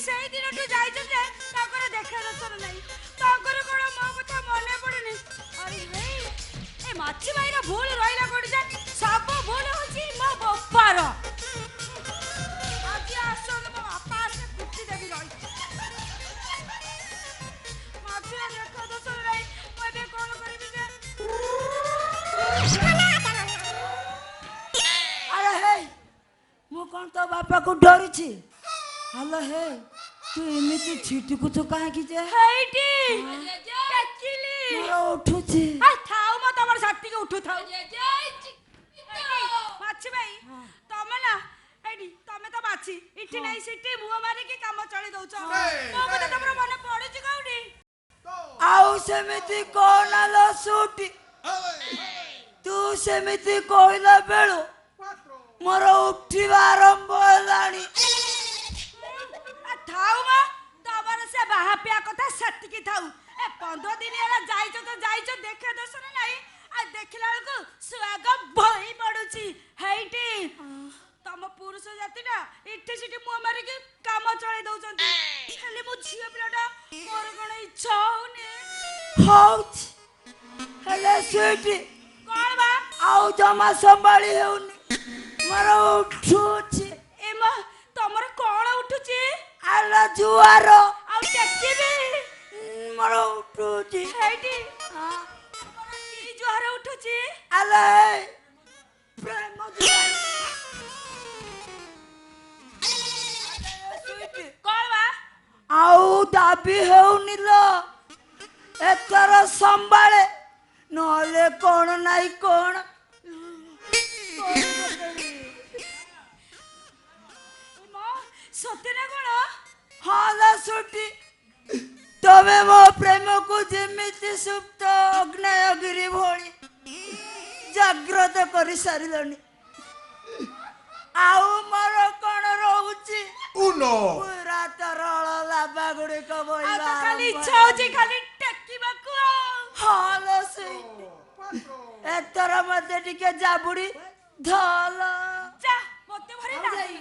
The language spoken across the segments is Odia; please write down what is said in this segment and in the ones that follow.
সেই দিনଠু যাইছো যে তাଙ୍କର দেখা দর্শନ ନାହିଁ ତାଙ୍କର କଣ ମୋ କଥା ମନେ ପଡୁନି ଆରେ ହେଇ ଏ ମାଛି ଭାଇର ଭୁଲ ରହିଲା କୋଠି ଯେ ସବୁ ଭୁଲ ହଉଛି ମୋ ବାପାର ଆଜି ଆସନ୍ତୁ ମୋ ବାପା ଆସେ କୁଟି ଦେବି ରହି ମାଛିର ଦେଖା ଦର୍ଶନ ନାହିଁ ମୁଁ ଏବେ କଣ କରିବି ଯେ ଆରେ ହେଇ ମୁଁ କଣ ତୋ ବାପାକୁ ଡରୁଛି ହଲୋ ହେ ତୁ ଏମିତି ଛିଟକୁଛୁ କାହିଁକି ଯେ ହେଇଟି ଟେକିଲି ମୋର ଉଠୁଛି ଥାଉ ମ ତମର ସାଟିକି ଉଠୁଥାଉ ମାଛି ଭାଇ ତମେ ନା ଏଇଠି ତମେ ତ ମାଛି ଇଠି ନାହିଁ ସିଟି ମୁହଁ ମାରିକି କାମ ଚଳି ଦଉଛ ମୋ କଥା ତମର ମନେ ପଡୁଛି କୋଉଠି ଆଉ ସେମିତି କଣ ଲୋ ସୁଟି ତୁ ସେମିତି କହିଲା ବେଳୁ ମୋର ଉଠିବା ଆରମ୍ଭ ହେଲାଣି ଥାଉ ମା ତମର ସେ ବାହାପିଆ କଥା ସେତିକି ଥାଉ ଏ 15 ଦିନ ହେଲା ଯାଇଛ ତ ଯାଇଛ ଦେଖା ଦର୍ଶନ ନାହିଁ ଆଉ ଦେଖିଲା ବେଳକୁ ସ୍ୱାଗ ଭଇ ପଡୁଛି ହେଇଟି ତମ ପୁରୁଷ ଜାତିଟା ଇଠି ସିଠି ମୁହଁ ମାରିକି କାମ ଚଳେଇ ଦଉଛନ୍ତି ହେଲେ ମୋ ଝିଅ ପିଲାଟା ମୋର କଣ ଇଚ୍ଛା ହଉନି ହଉଛି ହେଲେ ସୁଇଟି କଣ ବା ଆଉ ଜମା ସମ୍ଭାଳି ହେଉନି ମୋର ଉଠୁଛି ଏ ମା ତମର କଣ ଉଠୁଛି ଆଲା ଜୁଆର ଆଉ ଟେକିବି ମୋର ଉଠୁଛି ହେଇଟି ତମର କି ଜୁଆର ଉଠୁଛି ଆଲା ପ୍ରେମ ଜୁଆର କଣ ବା ଆଉ ଦାବି ହେଉନି ଲୋ ଏଥର ସମ୍ଭାଳେ ନହେଲେ କଣ ନାଇଁ କଣ ସତରେ କଣ ହଁ ଲାସୁଟି ତମେ ମୋ ପ୍ରେମକୁ ଯେମିତି ସୁପ୍ତ ଅଗ୍ନେୟଗିରି ଭଳି ଜାଗ୍ରତ କରି ସାରିଲଣି ଆଉ ମୋର କଣ ରହୁଛି ପୁରା ତରଳ ଲାଭା ଗୁଡ଼ିକ ବହିବା ଖାଲି ଇଚ୍ଛା ହଉଛି ଖାଲି ଟେକିବାକୁ ହଁ ଲାସୁଟି ଏଥର ମତେ ଟିକେ ଜାବୁଡ଼ି ଧଲ ଯା ମତେ ଭରି ଯାଇ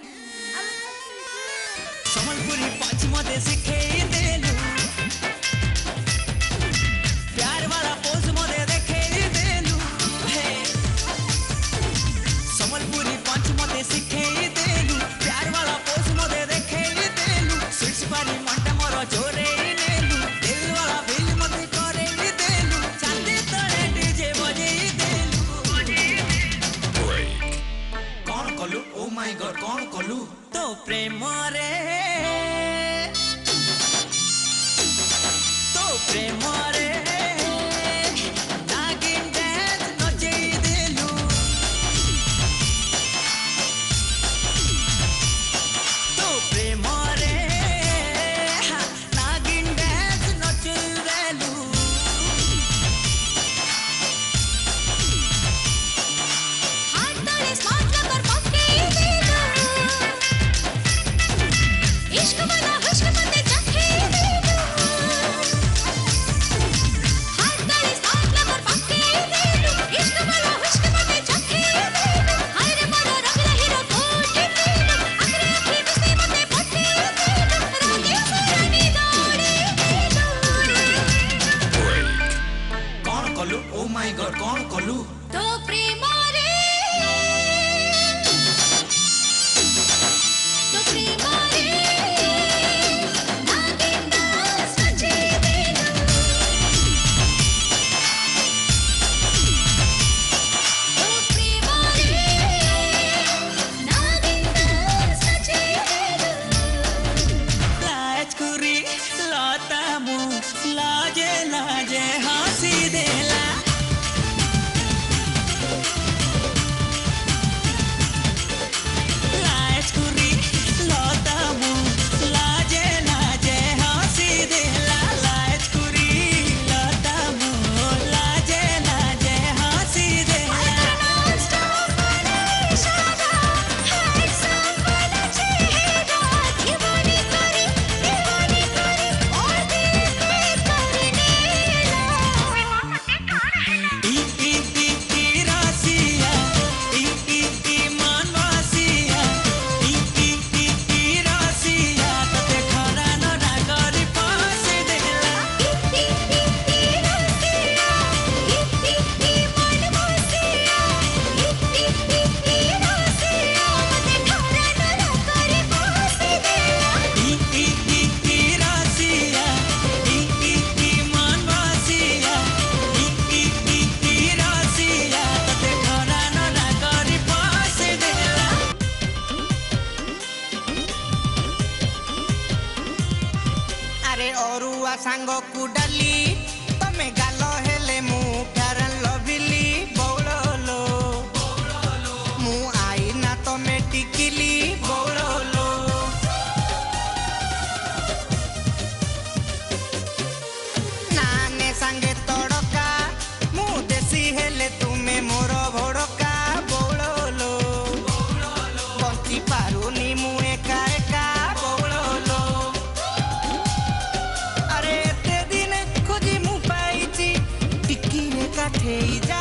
ସମ୍ବଲପୁରୀ ପାଞ୍ଚ ମତେ ଶିଖେଇ ଦେଲୁ ପ୍ୟାର वाला पोज ମତେ ଦେଖେଇ ଦେଲୁ ସମ୍ବଲପୁରୀ ପାଞ୍ଚ ମତେ ଶିଖେଇ ଦେଲୁ ପ୍ୟାର वाला पोज ମତେ ଦେଖେଇ ଦେଲୁ ସୁଇଟ୍ସ ପାରି ମଣ୍ଟା ମୋର ଚୋରେଇ ନେଲୁ ଦିଲ वाला ବିଲ ମତେ କରେଇ ଦେଲୁ ଚାନ୍ଦି ତଳେ ଡିଜେ ବଜେଇ ଦେଲୁ କଣ କଲୁ ଓ ମାଇ ଗଡ କଣ କଲୁ तो प्रेम रे तो प्रेम रे नागिन डांस नचेई देलु तो प्रेम रे नागिन डांस नचेई देलु हाथ तले स्मार्ट नंबर पक्के देलु इश्क वाला हुस्न मते चखे देलु सांग को डाली तमे गाल हेले मु फेयर लवली बौड़लो मु आईना तमे टिकिली बौड़लो नाने सांगे तड़का मु देसी हेले तुमे मोर भड़का बौड़लो बंची पारुनी मु एका एका बौड़लो अरे एते दिन खोजी मु पाइची टिकी रे काठेई जा